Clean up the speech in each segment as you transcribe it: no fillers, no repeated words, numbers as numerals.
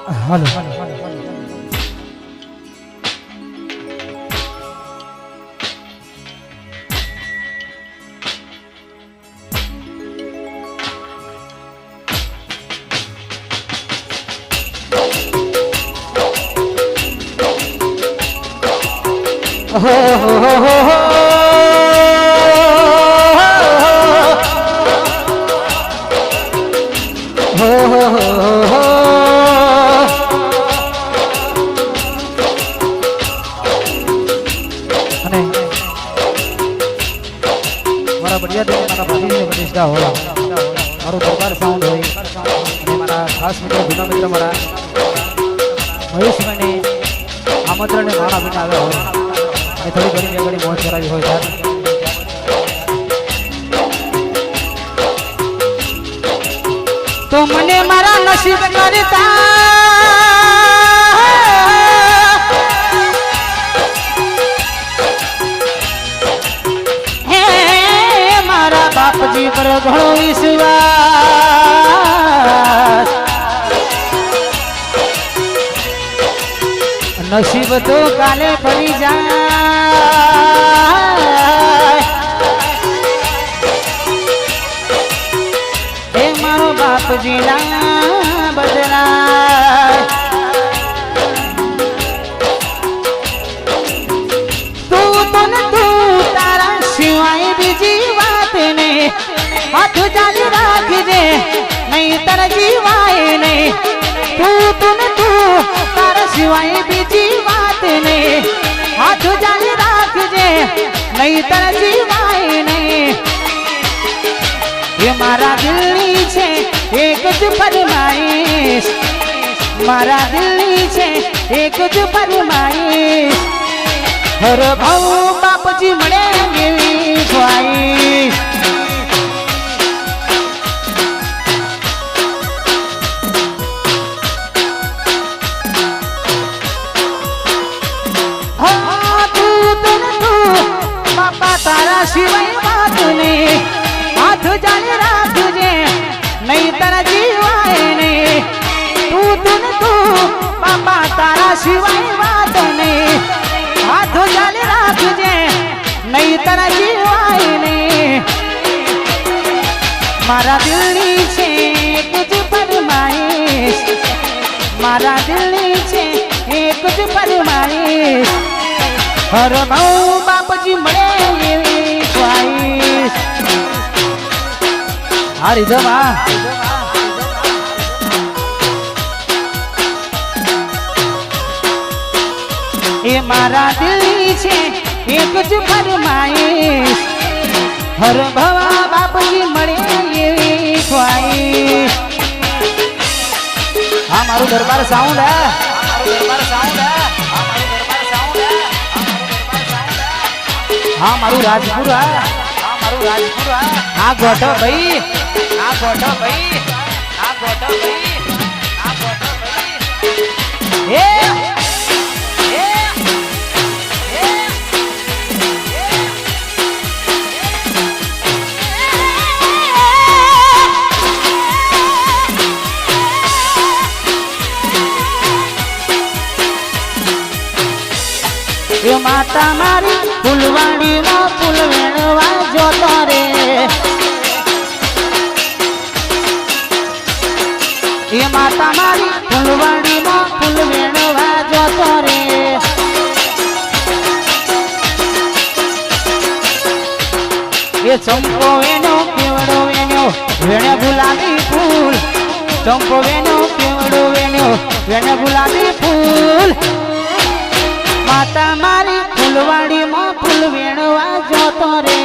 હાલો મારું દરબાર સાઉન્ડ હોય અને મારા ખાસ મિત્ર જૂના મિત્ર મારા મહેશભાઈને આમંત્રણ માણ આપીને આવ્યા હોય અને થોડી ઘણી મેં મોજ કરાવી હોય ત્યારે તો મને મારા નસીબ કરતા બાપજી પર ઘણો વિશ્વાસ નસીબ તો કાલે ફરી જાય એ મારો બાપજી ના બદલાય તું તારા સિવાય બીજી હાથ ચાલી રાખજે નહીં તારા જીવાય નહીં તું તારા સિવાય બીજી વાત નહીં હાથ ચાલી રાખજે નહીં તારા જીવાય નહીં એ મારા દિલની છે એક જ ફરમાઈશ મારા દિલની છે એક જ ફરમાઈશ હર ભાવ બાપજી મળે એવી ખ્વાઈશ તારા સિવાય વાત નહીં હાથ જાણે રાખજે નહીં તારા જીવાય નહીં તું બાપા તારા સિવાય વાત નહીં હાથ જાણે રાખજે નહીં તારા જીવાય નહીં મારા દિલની છે એક જ ફરમાઈશ મારા દિલની છે એક જ ફરમાઈશ હર ભાવ બાપજી મળે એવી ખ્વાઈશ આ રીધમાં એ મારા દિલની છે એક જ ફરમાઈશ હર ભવા બાપજી મળે એવી ખ્વાઈશ હા મારું દરબાર સાઉન્ડ હે દરબાર સાઉન્ડ હે હા મારું રાજપુર હા મારું રાજપુર હા ગોઠો ભાઈ આ ગોઠો ભાઈ આ ગોઠો ભાઈ આ ગોઠો ભાઈ એ એ માતા મારી ફૂલવાડીમાં ફૂલ વેણવા જોતો રે એ માતા મારી ફૂલવાડીમાં ફૂલ વેણવા જોતો રે એ ચંપો વેનો કેવડો વેનો વેણે ગુલાબી ફૂલ ચંપો વેનો કેવડો વેનો વેણે ગુલાબી ફૂલ માતા મારી ફૂલવાડીમાં ફૂલ વેણવા જોતો રે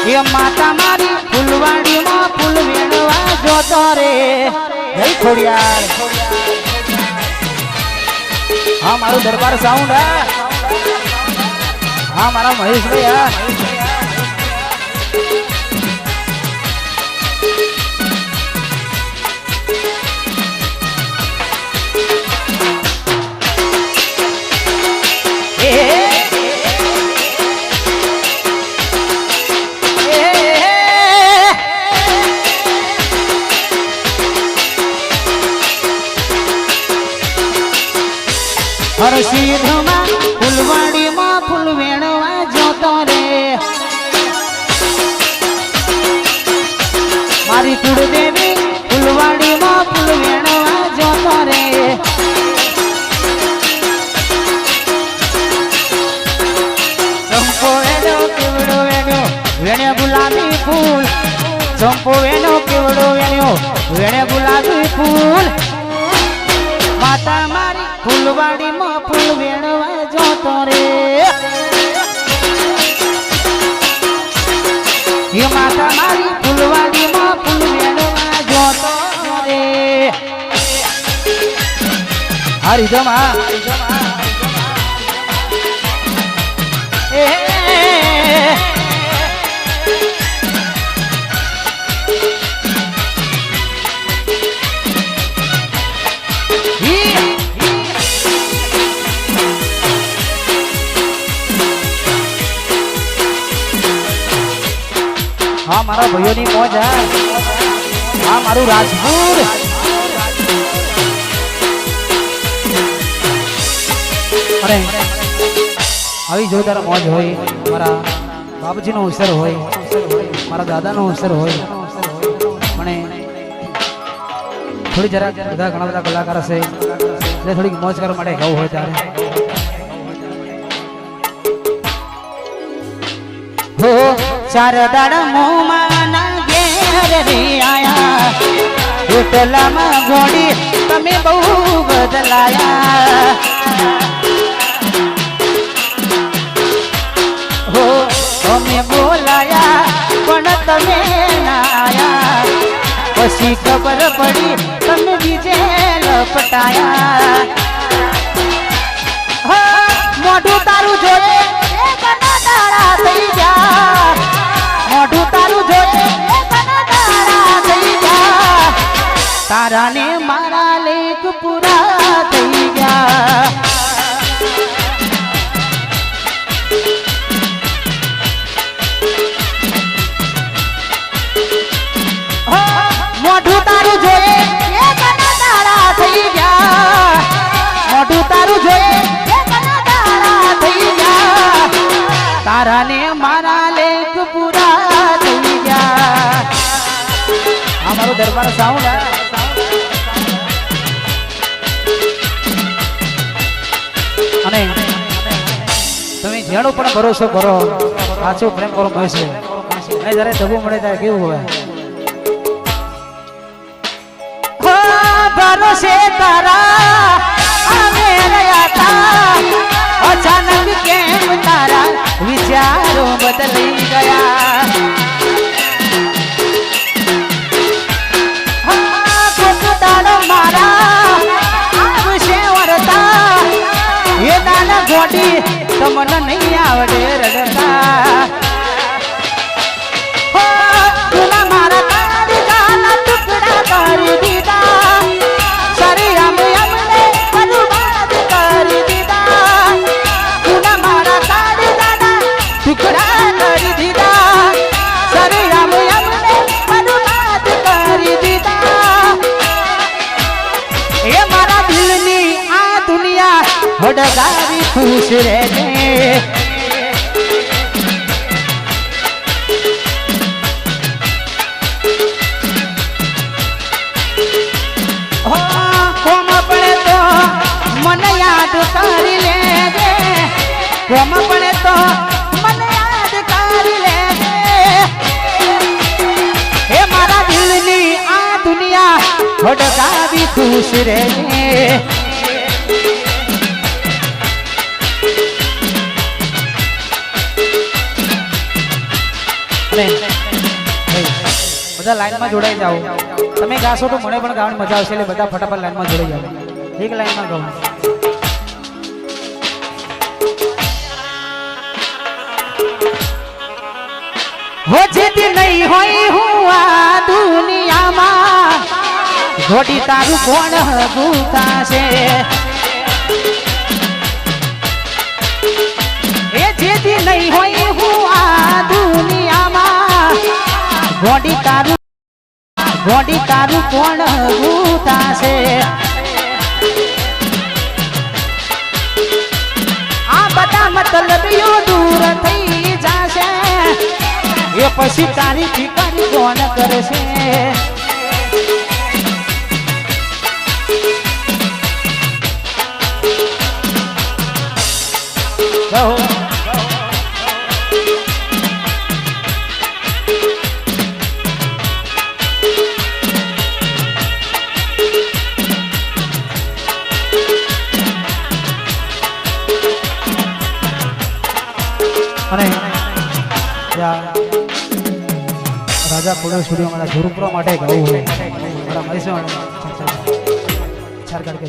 એ માતા મારી ફૂલવાડીમાં ફૂલ વેણવા જોતો રે જય ખોડિયાર હા મારું દરબાર સાઉન્ડ હા મારા મહેશભાઈ વેણે ગુલાબી ફૂલ ચંપો વેણો કેવડો વેણ્યો વેણે ગુલાબી ફૂલ માતા મારી ફૂલવાડીમાં ફૂલ વેણવા જોતો રે એ માતા મારી ફૂલવાડીમાં ફૂલ વેણવા જોતો રે હારી જમા એ હા મારા ભાઈઓની મોજ હા મારું રાજપુર અરે આવી જોરદાર મોજ હોય મારા બાપજીનો અવસર હોય મારા દાદાનો અવસર હોય મને થોડી જરા બધા ઘણા બધા કલાકાર છે એટલે થોડીક મોજ કરવા માટે ગાવું હોય ત્યારે હો ચાર દાડા મોમાના ઘેર રે આયા હોટલામાં ગોડી તમે બહુ બદલાયા હો અમે બોલાયા પણ તમે ના આયા પછી ખબર પડી તમે બીજે લપટાયા મોઢું તારું જોયે થઈ ગયા મોઢું તારું જોયે થઈ ગયા તારા ને મારા લેખ પૂરા થઈ ગયા મોઢું તારું જોયે થઈ ગયા મોઢું તારું જોયે થઈ ગયા તારા ને મારા લેખ પૂરા થઈ ગયા આ મારો દરબાર સાઉન્ડ અને તમે જેનો પણ ભરોસો કરો સાચો પ્રેમ કરો મળશે અને જયારે દબો મળે ત્યારે કેવું હોય ભરોસે તારા અમે રહ્યા તા અચાનક કેમ તારા વિચારો બદલી ગયા દાડો મારા આવશે વરતા એ દાના ગોડી તમને નહીં આવડે રડતા તુલા મારા તારી ગાના ટુકડા કરી દીધા સારી આમ અમને બરબાદ કરી દીધા તુલા મારા તારી ગાના ટુકડા કરી દીધા સારી આમ અમને બરબાદ કરી દીધા એ મારા દિલની આ દુનિયા હડગાવી ખુશ રહેજે કોમ પડે તો મને યાદ કરી લેજે કોમ પડે તો મને યાદ કરી લેજે એ મારા દિલની આ દુનિયા હડગાવી ખુશ રહેજે બધા લાઈનમાં જોડાઈ જાઓ તમે ગાશો તો મને પણ ગાવાની મજા આવશે એટલે બધા ફટાફટ લાઈનમાં જોડાઈ જાઓ એક લાઈનમાં ગાઓ હો જેતી નહીં હોય હું આ દુનિયામાં ઘોડી તારું કોણ હગુતાશે એ જેતી નહીં હોય હું આ દુનિયામાં ઘોડી તારું કોણ હગુતાશે આ બધા મતલબીઓ દૂર થઈ જશે એ પછી તારી ફિકર કોણ કરશે રાજા ફોટો સ્ટુડિયો મારા ગુરુપુરા માટે ગાવું હોય મારા મહેશવાણ ચાર કાઢ કે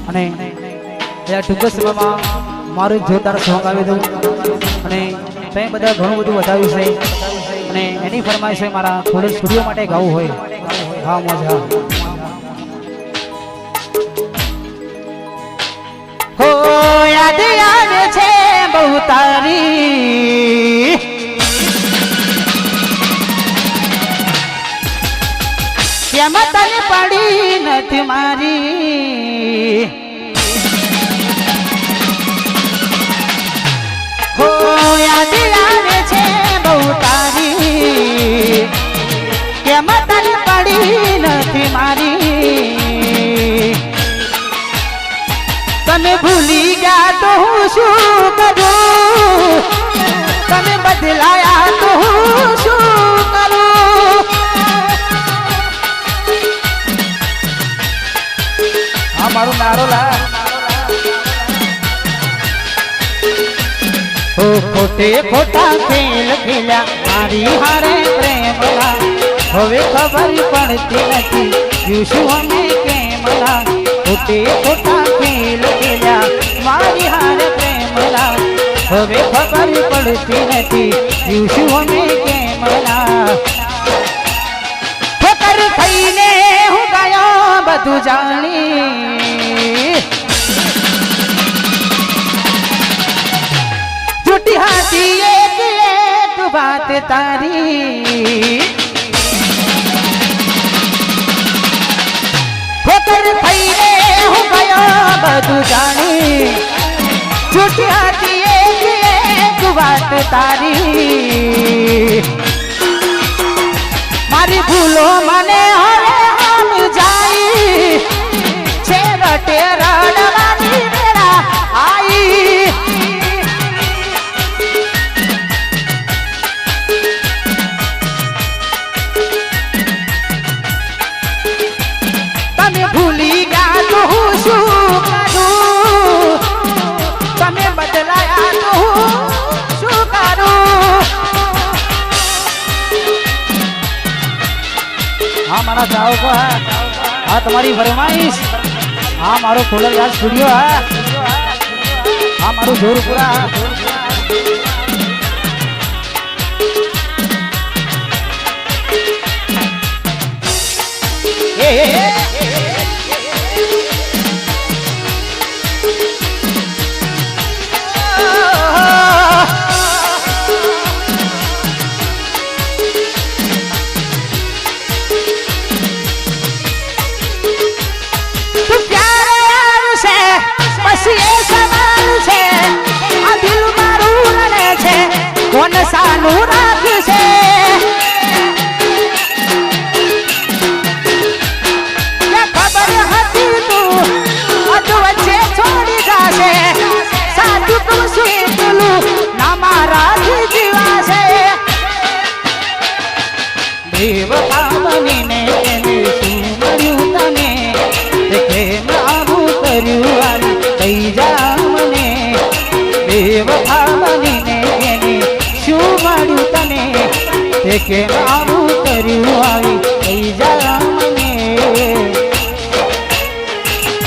અને એ ટૂંક સમયમાં મારું જોરદાર સોંગ આવી દઉં અને તમે બધા ઘણું બધું વધાવ્યું છે અને એની ફરમાઈશ છે મારા ફોટો સ્ટુડિયો માટે ગાવું હોય હા મોજ હા હો યાદ આવે છે બહુ તારી એમાં તને પડી નથી મારી હો યાદ આવે છે બહુ તારી એમાં તને પડી નથી મારી તમે ભૂલી ગયા તો હું શું કરું તમે બદલાયા તો હું શું કરું હા મારું નારો લા ઓ ખોટે ખોટા ખેલ ખેલ્યા મારી હારે પ્રેમલા હવે ખબર પડતી નથી યુશું અમે કેમલા ખોટે ખોટા ખેલ ખેલ્યા મારી હારે પ્રેમલા હવે ખબર પડતી નથી યુશું અમે કેમલા ઠોકર થઈને હું ગયો બધું જાણી જૂઠી હાથી એક એક વાત તારી ઠોકર થઈને હું ગયો બધું જાણી જૂઠી હાથી એક એક વાત તારી મારી ભૂલો મને હવે સમજાઈ છેવટે રડવાની વેળા આઈ તમે ભૂલી ગયા તો હું શું કરું તમે બદલાયા તો હું શું કરું હા મારા ચાહકો હા તમારી ફરમાઈશ હા મારો ખોલર સ્ટુડિયો હા મારું જોરપુરા કોણ સાનું રાખશે ખબર હતી તું અધ વચ્ચે છોડી જશે સાચું તું શું પેલું ના મારાથી જીવાશે દેવ બનીને શું મળ્યું તને કેમ આવું કર્યું આવી થઈ જા મને દેવ બનીને શું મળ્યું તને તે કેમ આવું કર્યું આવી થઈ જા મને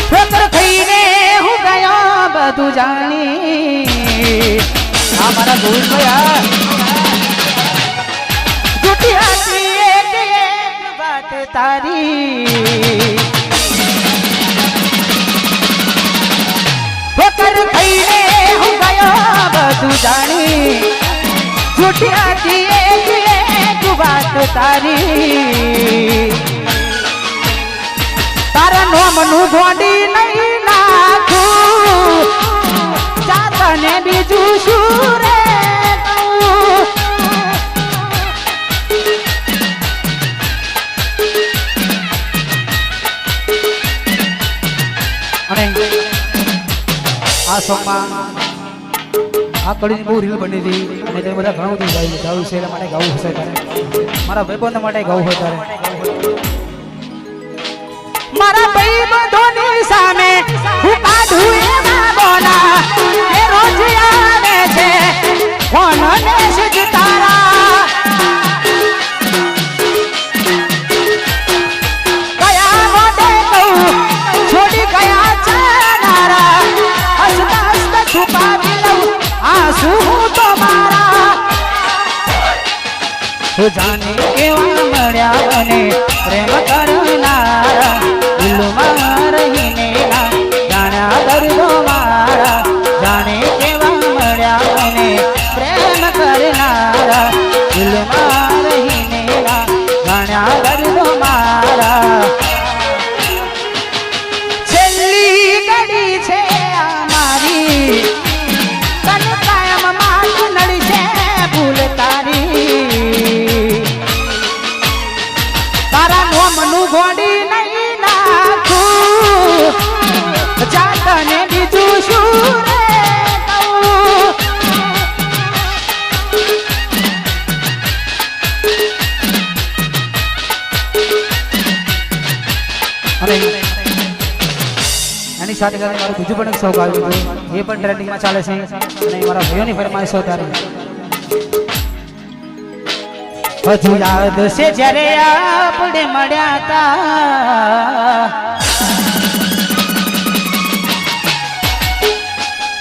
ઠોકર થઈને હું ગયો બધું જાણી આ મારા ભૂલ ગયા જૂઠી હતી એક એક વાત તારી ઠોકર થઈને હું ગયો બધું જાણી જૂઠી હતી એક એક વાત તારી તારા નોમનું ગોંડી નહીં નાખું જાતને બીજું શું રે અને આ સોંગમાં આ કડીની બહુ રીલ બની હતી અને તે બધા ઘણું બધું ગાયું છે એટલા માટે ગાવું હશે તારે મારા ભાઈબંધો માટે ગાવું હોય તારે મારા ભાઈબંધોની સામે હું કાઢું એના બોલા એ રોજ જાને કેવા મળ્યા મને પ્રેમ કરનારા દિલમાં રહીને ના જાણ્યા દર્દો મારા જાણે કેવા મળ્યા મને પ્રેમ કરનારા દિલમાં રહીને ના જાણ્યા દર્દો મારા છેલ્લી ઘડી છે આ મારી તન કાયમ માથું નડશે ભૂલ તારી તારા નોમનું ગોડી નહીં નાખું જાતને બીજું શું રે કહું અને એની સાથે સાથે મારું બીજું પણ એક શોખ આવ્યું હતું એ પણ ટ્રેન્ડિંગમાં ચાલે છે અને મારા ભાઈઓની ફરમાઈશો ત્યારે હજુ યાદ છે જ્યારે આપણે મળ્યા હતા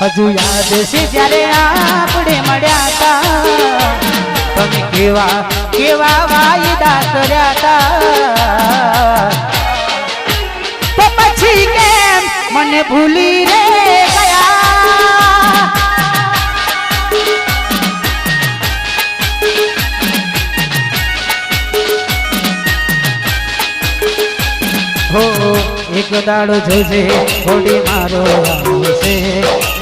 હજુ યાદ છે જ્યારે આપણે મળ્યા હતા તમે કેવા કેવા વાયદા કર્યા હતા તો પછી કેમ મને ભૂલી રે ગયા હો એક દાડો જોજે થોડી મારો આવશે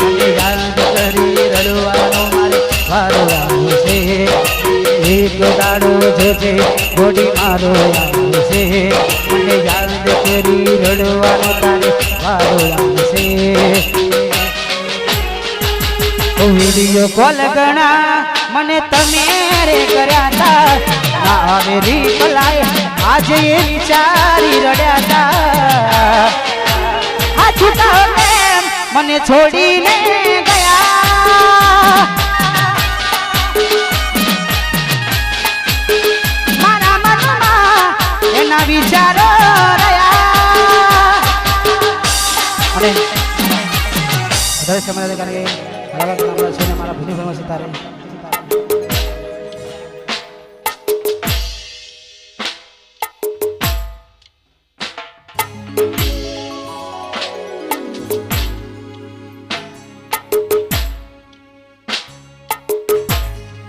મને યાદ કરી રડવાનો મારે વારો આવશે એક દાડો જોજે થોડી મારો આવશે મને યાદ કરી રડવાનો તારે વારો આવશે વિડીયો કોલ ગણા મને તમે રે કર્યા તા ના આવે રીપલાય આજે એ વિચારી રડ્યા તા આ છૂટા પ્રેમ મને છોડીને ગયા મારા મનમાં એના વિચારો રહ્યા અને વધારે સમય નથી કારણ કે મારા છે ને મારા ભૂની ફરમાઈશ તારે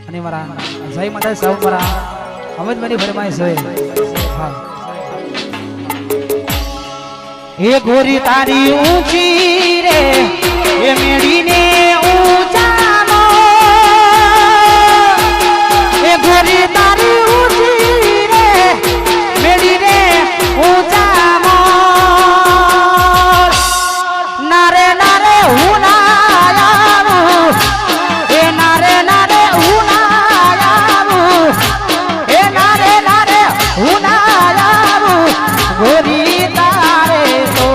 અને મારા જય માતા સૌ મારા અમિતભાઈની ફરમાઈશ હોય હા એ ગોરી તારી ઊંચી રે એ મેળીને ઊંચાનો એ ગોરી તારી ઊંચી રે મેળીને ઊંચાનો નારે નારે હું ના આવું એ નારે નારે હું ના આવું એ નારે નારે હું ના આવું ગોરી તારે તો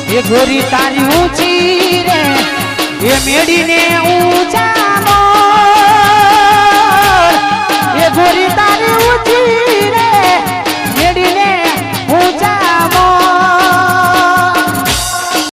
એ ગોરી તારી ઊંચી રે એ મેળીને ઊંચા મોર એ ગોરી તારી ઊંચી